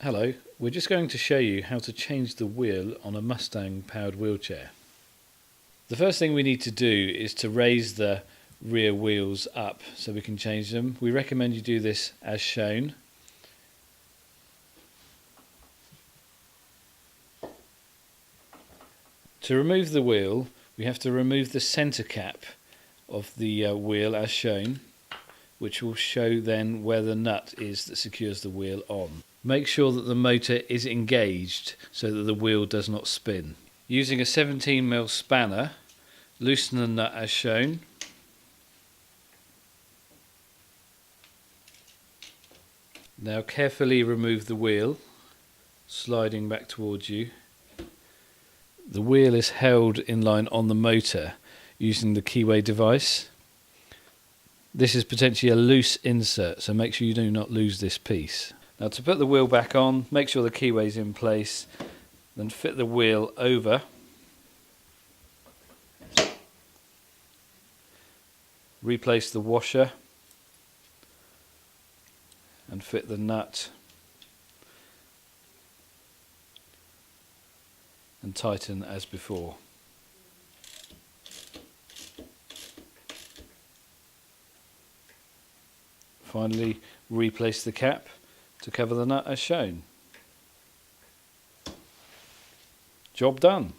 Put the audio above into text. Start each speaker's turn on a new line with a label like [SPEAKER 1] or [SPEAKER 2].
[SPEAKER 1] Hello, we're just going to show you how to change the wheel on a Mustang Powered Wheelchair. The first thing we need to do is to raise the rear wheels up so we can change them. We recommend you do this as shown. To remove the wheel, we have to remove the centre cap of the wheel as shown, which will show then where the nut is that secures the wheel on. Make sure that the motor is engaged so that the wheel does not spin. Using a 17mm spanner, loosen the nut as shown. Now carefully remove the wheel, sliding back towards you. The wheel is held in line on the motor using the keyway device. This is potentially a loose insert, so make sure you do not lose this piece. Now to put the wheel back on, make sure the keyway is in place, then fit the wheel over. Replace the washer and fit the nut and tighten as before. Finally, replace the cap to cover the nut as shown. Job done.